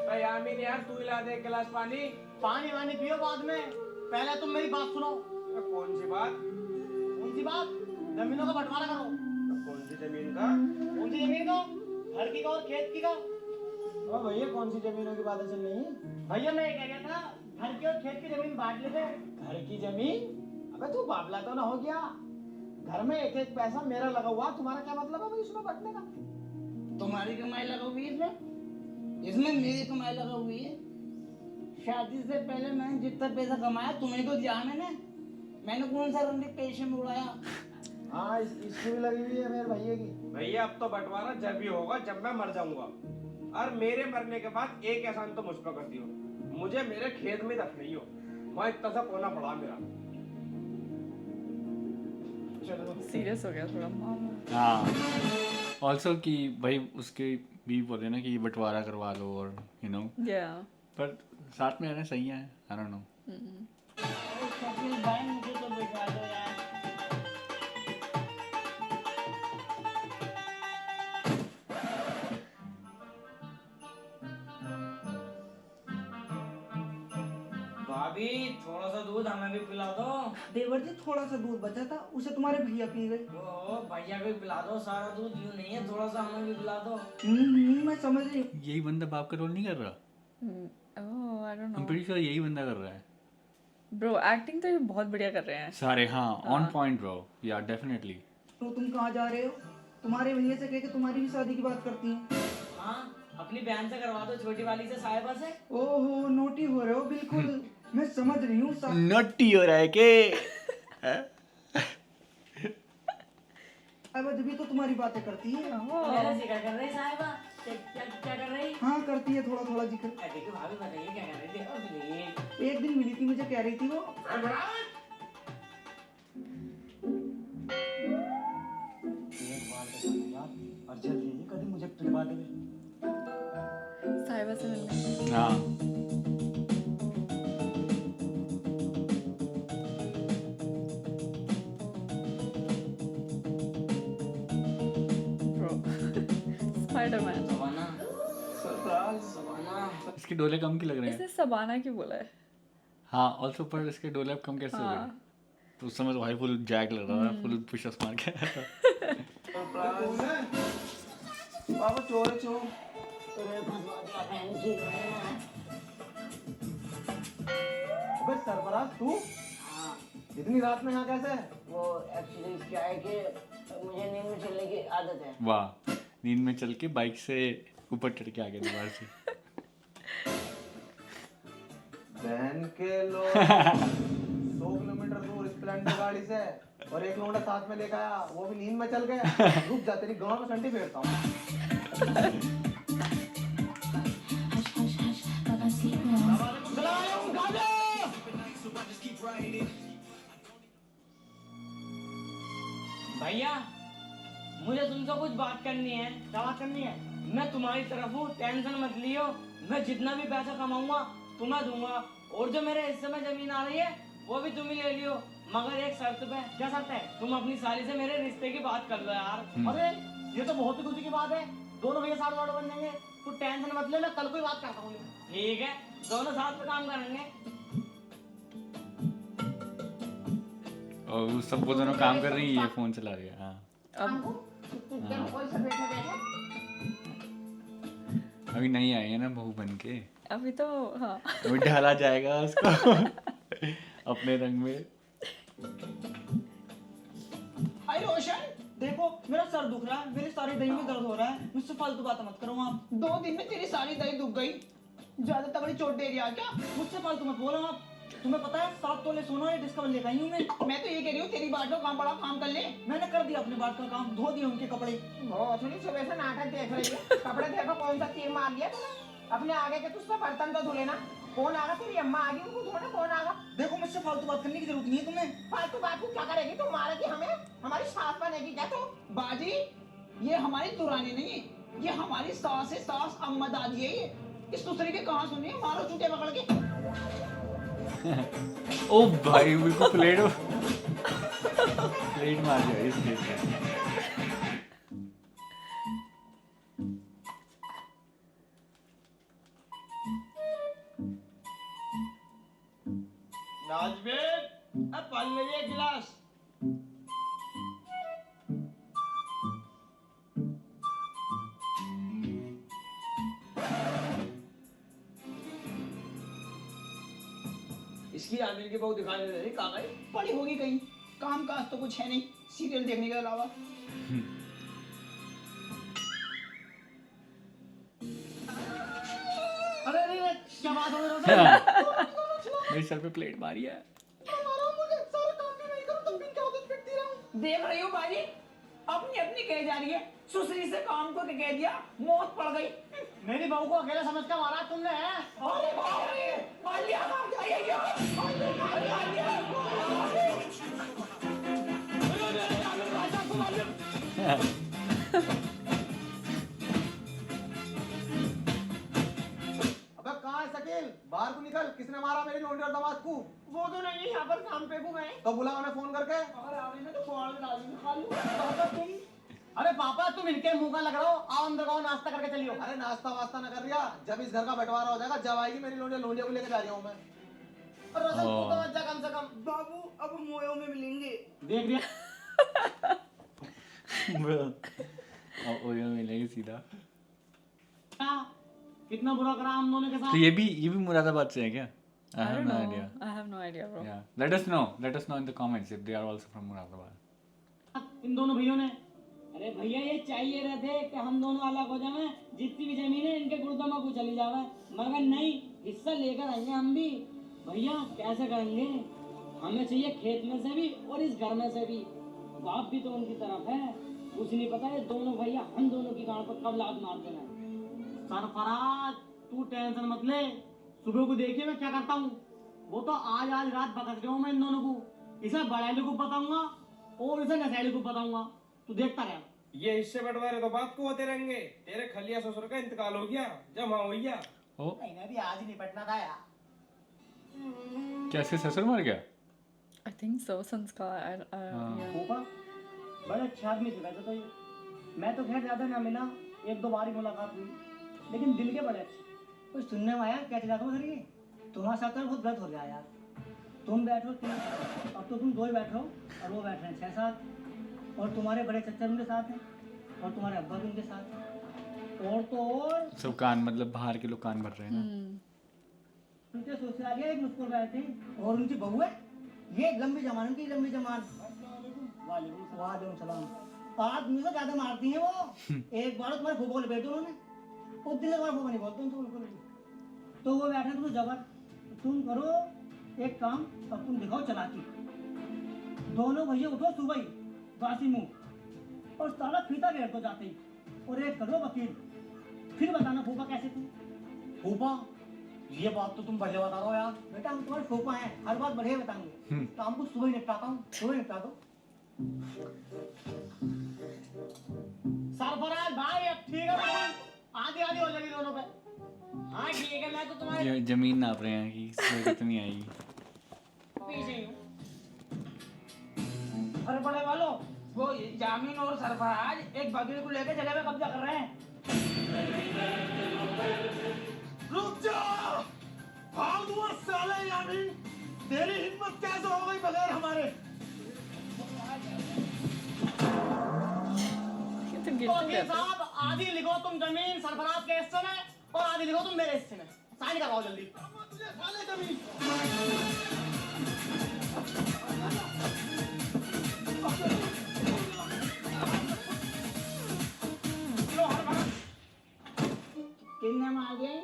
भाई आमीन यार तू ही ला दे एक गिलास पानी। पानी वानी पियो बाद में, पहले तुम मेरी बात सुनो। कौन सी बात? कौन सी बात? जमीनों का बंटवारा करो। कौन सी जमीन का? कौन सी जमीन का? घर की का और खेत की का? ओ भैया कौन सी जमीनों की बातें चल रही हैं? भैया मैं ये कह रहा था घर की और खेत की जमीन बांट लेते। घर की जमीन? अबे तू बाबला तो ना हो गया? घर में एक एक पैसा मेरा लगा हुआ, तुम्हारा क्या मतलब है भाई इसमें बंटने का? तुम्हारी कमाई लगा हुई है इसमें मेरी कमाई लगा हुई है। शादी से पहले मैंने जितना पैसा कमाया तुम्हें तो दिया मैंने कौन सा रंडी पेशे में उड़ाया। हाँ इसकी भी लगी हुई है मेरे भैया की। भैया अब तो बंटवारा जब भी होगा जब मैं मर जाऊंगा, और मेरे मरने के बाद एक एहसान तो मुझ पर कर दियो, मुझे मेरे खेत में दफन नहीं हो। मैं इतना सा कोना पड़ा मेरा। चलो सीरियस हो गया थोड़ा मामा। हाँ ऑल्सो कि भाई उसके भी बोले ना कि बंटवारा करवा लो और यू नो, या पर साथ में रहना सही है। I don't know. कपिल भाई मुझे तो बिठा दो यार। भाभी थोड़ा सा दूध हमें भी पिला दो। देवर जी थोड़ा सा दूध बचा था, उसे तुम्हारे भैया पी गए। ओ भैया को भी पिला दो, सारा दूध यूं नहीं है, थोड़ा सा हमें भी पिला दो। मैं समझ रही हूँ। यही बंदा बाप का रोल नहीं कर रहा। Oh I don't I am no pretty sure यही बंदा कर रहा है। ब्रो, एक्टिंग तो ये बहुत बढ़िया कर रहे हैं। सारे हाँ ऑन पॉइंट ब्रो, या डेफिनेटली। तो तुम कहाँ जा रहे हो? तुम्हारे भैया से कह के तुम्हारी भी शादी की बात करती हैं। हाँ अपनी बहन से करवा दो, छोटी वाली से, साहिबा से। ओहो नोटी हो रहे हो बिल्कुल। मैं समझ रही हूँ नोटी हो रहा है के? अब जब तो तुम्हारी बातें करती है। मेरा जिक्र कर रही साहिबा, क्या कर रही? हाँ करती है थोड़ा थोड़ा जिक्र। देखिए भाभी बताइए क्या कर रही थी? और प्लीज। एक दिन मिली थी मुझे, कह रही थी वो और जल्दी नहीं कभी मुझे पिटवा देवे। साहिबा से मिलने। हाँ ब्रो स्पाइडरमैन। Savanna, savanna. इसके डोले कम की लग रहे हैं। इसने सबाना क्यों बोला है? हाँ ऑल्सो पर इसके डोले अब कम कैसे हो गए? हाँ। तो उस समय तो भाई फुल जैक लग रहा था, फुल पुशअप्स मार के आया था। बाबा चोर है चोर। अबे सरफराज तू इतनी रात में यहाँ कैसे? वो एक्चुअली क्या है कि मुझे नींद में चलने की आदत है। वाह, नींद में चल के बाइक से ऊपर चढ़ के आ गया दीवार से। बहन के लोग 100 किलोमीटर दूर स्प्लेंडर गाड़ी से, और एक लौंडा साथ में लेकर आया, वो भी नींद में चल गया। रुक जा, तेरी गांव में संटी फेरता हूँ। भैया मुझे तुमसे कुछ बात करनी है। क्या बात करनी है? मैं तुम्हारी तरफ हूँ, टेंशन मत लियो। मैं जितना भी पैसा कमाऊंगा तुम्हें दूंगा, और जो मेरे हिस्से में जमीन आ रही है वो भी तुम ही ले लियो, मगर एक शर्त पे। क्या शर्त है? तुम अपनी साली से मेरे रिश्ते की बात कर लो यार। अरे ये तो बहुत ही खुशी की बात है, दोनों भैया साथ वालों बन जाएंगे। तू टेंशन मत ले, मैं कल को ही बात करता हूँ। ठीक है, दोनों साथ में काम करेंगे। और वो सब वो दोनों काम कर रही है, ये फोन चला रही है। हाँ अभी नहीं आई है ना बहू बन के, अभी तो हाँ। अभी ढाला जाएगा उसको अपने रंग में। अरे रोशन देखो मेरा सर दुख रहा है, मेरी सारी दही में दर्द हो रहा है, मुझसे फालतू बातें मत करो आप। 2 दिन में तेरी सारी दही दुख गई, ज्यादा तगड़ी चोट दे दिया क्या? मुझसे फालतू मत बोलो आप। तुम्हें पता है 7 तोले सोना ये डिस्कवर लेकर आई हूँ मैं तो ये कह रही हूँ तेरी बात का काम बड़ा काम कर ले। मैंने कर दिया अपने बात का काम, धो दिए उनके कपड़े। बहुत थोड़ी सुबह से नाटक देख रही है। कपड़े देखो कौन सा तीर मार लिया तूने। अपने आगे के तुझसे बर्तन तो धुले ना। कौन आगा? तेरी अम्मा आ गई, उनको धोना। कौन आगा? देखो मुझसे फालतू बात करने की जरूरत नहीं है तुम्हें। फालतू बात को क्या करेगी तू? मारेगी हमें? हमारी सास बनेगी क्या तू? बाजी ये हमारी दुरानी नहीं है, ये हमारी सास है, सास अम्मा दादी है। ये इस दूसरे के कहाँ सुनिए, मारो चूटे पकड़ के। ओ भाई बिल्कुल प्लेट मार दिया इस प्लेट में। नाजबीन अब पानी ले एक गिलास। इसकी आमिर की बहू दिखाई दे रही, कहाँ गई? पड़ी होगी कहीं, काम काज तो कुछ है नहीं सीरियल देखने के अलावा। अरे अरे अरे, क्या बात हो रही है? मेरे सर पे प्लेट मारी है। देख रही हो भाई, अपनी अपनी कह जा रही है, सुसरी से काम को कह दिया, मौत पड़ गई। मेरी बहू को अकेला समझ कर मारा तुमने है? अरे बाप रे, मार लिया, मार लिया, मार लिया। अबे कहाँ है शकील? बाहर को निकल, किसने मारा मेरी लोंडी और दामाद को? वो तो नहीं है यहाँ पर, काम पे को गए। तो बुला उन्हें फोन करके। अरे आगे में तो बॉल डाल दी, खा लूं। पापा तुम, अरे पापा तुम इनके मुंह का लग रहे हो, आओ अंदर आओ नाश्ता करके चलियो। अरे नाश्ता वास्ता न कर रिया, जब इस घर का बंटवारा हो जाएगा जब आएगी मेरी लोंडिया को लेकर जा रहा हूँ मैं। और रसल तू तो बच्चा कम से कम। बाबू अब मोयो में मिलेंगे। देख लिया अब ओयो मिलेगी सीधा। कितना बुरा करा हम दोनों के तो साथ। ये भी मुरादाबाद से है क्या? I I have don't no know. idea. I have no idea, bro. Yeah. Let us know in the comments if they are also from Muradabad. इन दोनों भैयों ने, अरे भैया ये चाहिए रहे थे कि हम दोनों अलग हो जाए, जितनी भी जमीन है इनके गुरुद्वारा को चली जावे, मगर नहीं, हिस्सा लेकर आएंगे हम भी। भैया कैसे करेंगे? हमें चाहिए खेत में से भी और इस घर में से भी। बाप भी तो उनकी तरफ है, कुछ नहीं पता ये दोनों भैया हम दोनों की गांड पर कब लात मारते हैं। सरफराज तू टेंशन मत ले, सुबह को देखिए मैं क्या करता हूँ। वो तो आज रात बकस रहा हूँ मैं इन दोनों को, इसे बड़ैली को बताऊंगा और इसे नशैली को बताऊंगा, तू देखता रह। ये हिस्से बंटवारे तो बात को होते रहेंगे। तेरे खलिया ससुर का इंतकाल हो गया, जमा हो गया। ओ मैं भी आज ही निपटना था यार। क्या इसके ससुर मर गया? I think so, संस्कार. Yeah. ऊपर बड़े अच्छे आदमी थे वैसे तो ये। मैं तो खैर ज्यादा ना मिला, एक दो बार ही मुलाकात हुई, लेकिन दिल के बड़े अच्छे। कुछ सुनने में आया क्या चला तुम सर? ये तुम्हारे साथ तो बहुत गलत हो गया यार। तुम बैठो तीन, अब तो तुम दो ही बैठो और वो बैठ रहे हैं 6-7, और तुम्हारे बड़े चच्चा उनके साथ हैं और तुम्हारे अब्बा भी उनके साथ हैं, और तो और सब कान मतलब बाहर के लोग कान भर रहे हैं ना। उनके ससुरालिया एक मुस्कुर रहे थे, और उनकी बहू है ये लंबी जमान की लंबी जमान। वालेकुम सलाम। आदमी से ज्यादा मारती हैं वो। एक बार तुम्हारे फूफो को लपेटे उन्होंने, उस दिन से तुम्हारे फूफो नहीं बोलते उनको बिल्कुल भी। तो वो बैठे तुम जबर, तुम करो एक काम, अब तुम दिखाओ चलाकी। दोनों भैया उठो सुबह ही बासी मुंह और सारा फीता घेर दो जाते ही, और एक करो वकील, फिर बताना फूफा कैसे थे। फूफा ये बात तो तुम बढ़िया बता रहे हो यार। बेटा हम तुम्हारे फूफा हैं, हर बात बढ़िया बताएंगे। तो हमको सुबह ही निपटाता हूँ, सुबह निपटा दो। सरफराज भाई अब ठीक है, आधी आधी हो जाएगी दोनों पे। हाँ ठीक है, मैं तो तुम्हारे ये जमीन नाप रहे हैं कि इसमें कितनी आएगी। पीछे ही हूँ। अरे बड़े वालों, वो जामीन और सरफराज एक बकरी को लेकर जगह पे कब्जा कर रहे हैं। रुक जा, फालतू साले यानी, तेरी हिम्मत कैसे हो गई बगैर हमारे? ये तो गिर वकील गया था. साहब आधी लिखो तुम जमीन सरफराज के हिस्से में और आधी लिखो तुम मेरे हिस्से में। साइन करवाओ जल्दी। तुझे साले जमीन किन्ने मार दिया ये?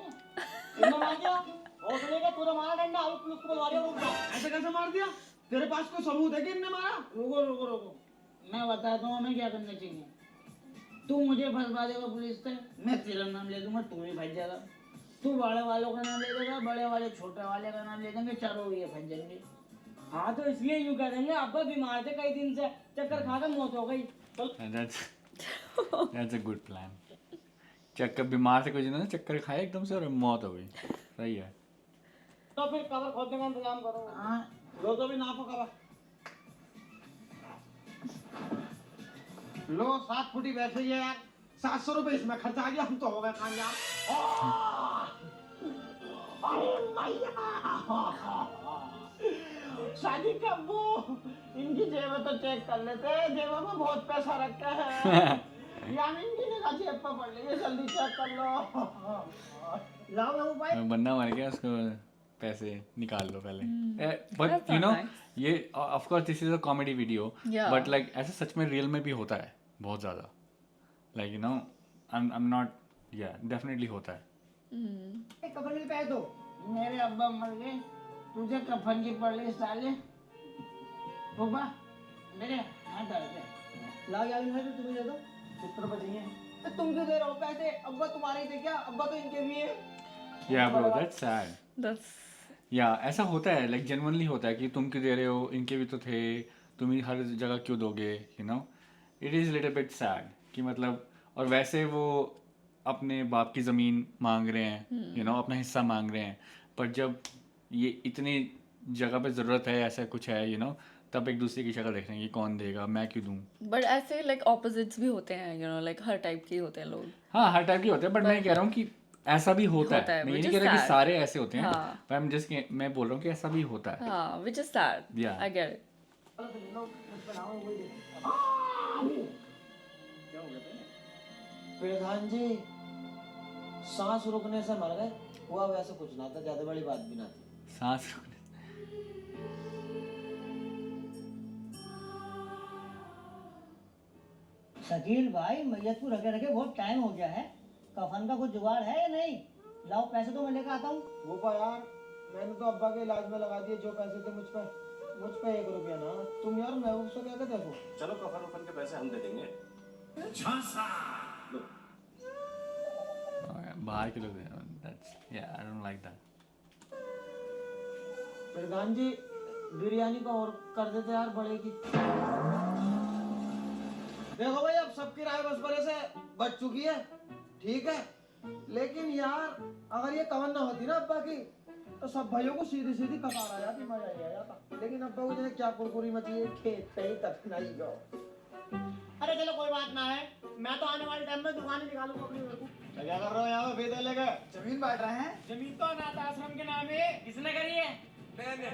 किन्ने मार दिया? हौसले के तूने मारा डंडा, अभी पुलिस को बुलवा रही हो, रुक जा। ऐसे कैसे मार दिया? तेरे पास कोई सबूत है कि इनने मारा? रुको रुको रुको, मैं बताता हूँ हमें क्या करना चाहिए। तू मुझे फंसवा देगा पुलिस से, मैं तेरा नाम ले दूंगा, तू भी फंस जाएगा। तू बड़े वालों का नाम ले देगा, बड़े वाले छोटे वाले का नाम ले देंगे, चारों ये फंस जाएंगे। हाँ तो इसलिए यूं कह देंगे अब्बा बीमार थे कई दिन से, चक्कर खा कर मौत हो गई। That's a good plan. चक्कर बीमार से कुछ दिनों से चक्कर खाया एकदम से और मौत हो गई। सही है। तो फिर कवर खोदने का इंतजाम करो। हाँ लो तो भी नापो कवर। लो 7 फुटी वैसे ही है यार, 700 रुपए इसमें खर्चा आ गया, हम तो हो गए कामयाब। अरे मैया, शादी कब वो? इनकी जेब तो चेक कर लेते, जेब में बहुत पैसा रखा है। यानी इनकी निगाह जेब पर पड़ रही है, जल्दी चेक कर लो। लाओ लाओ भाई। बंदा मर गया उसको पैसे निकाल लो पहले That's but not you know nice. ये of course this is a comedy video Yeah. But like ऐसे सच में रियल में भी होता है बहुत ज़्यादा like you no I am not या डेफिनेटली होता है कपड़े मिल पाए तो मेरे अब्बा मर गए, तुझे कफन की पड़ रही साले। पापा मेरे हाथ डाल दे। ला गया है तो तुम्हें दे दो 70 रुपए चाहिए तो तुम क्यों दे रहे हो पैसे अब्बा तुम्हारे ही थे क्या अब्बा तो इनके भी है या ब्रो दैट्स सैड That's या ऐसा होता है लाइक जेन्युइनली होता है कि तुम क्यों दे रहे हो इनके भी तो थे तुम ही हर जगह क्यों दोगे you know it is little bit sad कि मतलब और वैसे वो अपने बाप की ज़मीन मांग रहे हैं यू नो अपना हिस्सा मांग रहे हैं पर जब ये इतनी जगह पे ज़रूरत है ऐसा कुछ है यू नो तब एक दूसरे की शक्ल देख रहे हैं कि कौन देगा मैं क्यों दूँ but ऐसे like opposites भी होते हैं, you know, like her type के होते हैं लोग. हाँ हर टाइप के होते हैं बट मैं कह रहा हूँ कि ऐसा भी होता होता है है, मैं ये which नहीं is कह रहा कि sad. सारे ऐसे होते हैं हाँ. पर मैं बोल रहा हूँ कि ऐसा भी होता है हाँ, which is sad. Yeah. I get it. प्रधान जी सांस रुकने से मर गए हुआ वैसे कुछ ना था ज्यादा बड़ी बात भी ना थी सांस रोकने शकील भाई मैयत को रखे रखे बहुत टाइम हो गया है, कफन का कुछ जुगाड़ है या नहीं? लाओ पैसे तो मैं लेकर आता हूँ। वो पा यार मैंने तो अब्बा के इलाज में लगा दिए जो पैसे थे मुझ पे 1 रुपया ना तुम यार महबूब से क्या देखो चलो कफन उफन के पैसे हम दे देंगे बाहर के लोग दैट्स या आई डोंट लाइक दैट प्रधान जी बिरयानी का और कर देते यार बड़े की देखो भाई अब सबकी राय बस बड़े से बच चुकी है ठीक है लेकिन यार अगर ये कवन ना होती ना अब्बा की तो सब भाइयों को सीधी सीधी कतार आ जाती मजा ही आ जाता लेकिन अब्बा को जैसे क्या कुरकुरी मची है खेत पे ही तक नहीं गो अरे चलो कोई बात ना है, मैं तो आने वाले टाइम में दुकान निकालूंगा अपनी मेरे को। क्या कर रहे हो यहाँ पे फेदे लेके जमीन बांट रहे हैं। जमीन तो अनाथ आश्रम के नाम है, किसने करी है? मैंने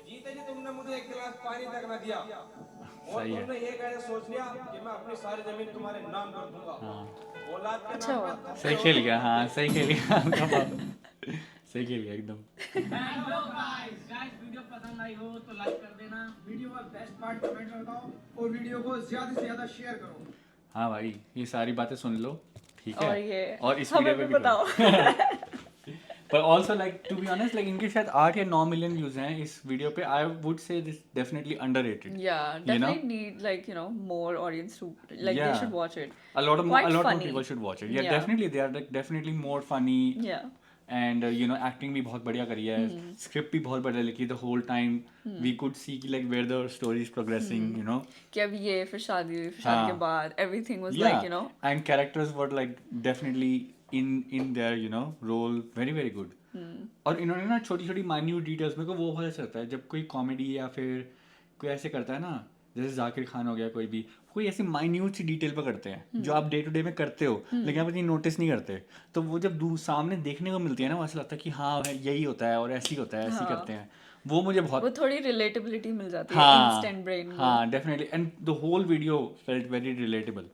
जीते जी तुमने मुझे 1 गिलास पानी तक न दिया और सही है। तुमने ये कैसे सोच लिया कि मैं अपनी सारी जमीन तुम्हारे नाम कर दूंगा हाँ औलाद के अच्छा नाम हुआ. पे सही खेल गया हाँ सही खेल गया आपका बाप सही खेल गया एकदम हेलो गाइस वीडियो पसंद आई हो तो लाइक कर देना, वीडियो का बेस्ट पार्ट कमेंट में बताओ और वीडियो को ज्यादा से ज्यादा शेयर करो। हाँ भाई ये सारी बातें सुन लो ठीक और है ये और इस हमें वीडियो भी पे भी बताओ. पर also like to be honest like इनके शायद 8 या 9 मिलियन व्यूज हैं इस वीडियो पे I would say this definitely underrated Yeah, You know? definitely need like, you know, more audience to like Yeah. they should watch it. a lot Quite more funny. people should watch it yeah, Yeah. definitely they are like definitely more funny Yeah. And you know acting भी बहुत बढ़िया करी है स्क्रिप्ट भी बहुत बढ़िया लिखी the whole time we could see कि like where the story is progressing you know कि अब ये फिर शादी हुई, फिर शादी के हाँ. बाद everything was like, you know. And characters were like definitely in there you know role very very good और इन्होंने ना छोटी छोटी माइन्यूट डिटेल्स मेरे को वो बहुत अच्छा लगता है जब कोई कॉमेडी या फिर कोई ऐसे करता है ना जैसे जाकिर खान हो गया कोई ऐसी माइन्यूट सी डिटेल पर करते हैं जो आप डे टू डे में करते हो लेकिन आप इतनी नोटिस नहीं करते तो वो जब सामने देखने को मिलती है ना वैसा लगता है कि हाँ यही होता है और ऐसे ही होता है ऐसे ही करते हैं वो मुझे बहुत वो थोड़ी relatability मिल जाती है हाँ instant brain में. हाँ definitely and the whole video felt very relatable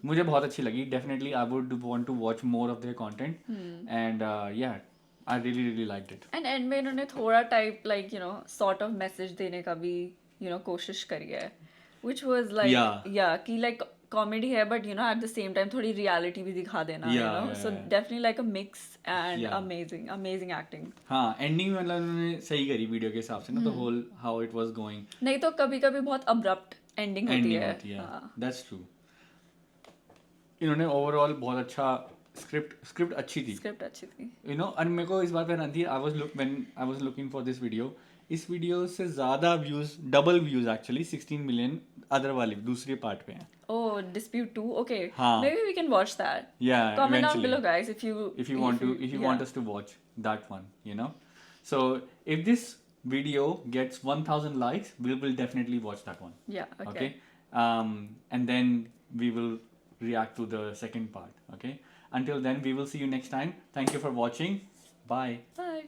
मुझे बहुत अच्छी लगी definitely I would want to watch more of their content and yeah I really liked it and end में इन्होंने थोड़ा type like you know sort of message देने का भी यू नो कोशिश करी है व्हिच वाज लाइक या कि लाइक कॉमेडी है but you know at the same time थोड़ी रियलिटी भी दिखा देना you know so definitely like a mix and amazing acting. हाँ एंडिंग में मतलब उन्होंने सही करी वीडियो के हिसाब से ना the whole how it was going नहीं तो कभी कभी बहुत अब्रप्ट एंडिंग होती है. दैट्स ट्रू इन्होंने ओवरऑल बहुत अच्छा स्क्रिप्ट अच्छी थी स्क्रिप्ट अच्छी थी. यू नो और मेरे को इस बात पे हैरानी थी I was looking for this video इस वीडियो से ज़्यादा views double views actually 16 million other वाली दूसरे पार्ट पे हैं. Oh, Dispute 2. Okay. हाँ. Maybe we can watch that. Yeah, Comment down eventually. below, guys, if you want us to watch that one, you know. So if this video gets 1,000 likes, we will definitely watch that one. Yeah. Okay. Okay. And then we will react to the second part. Okay. Until then, we will see you next time. Thank you for watching. Bye. Bye.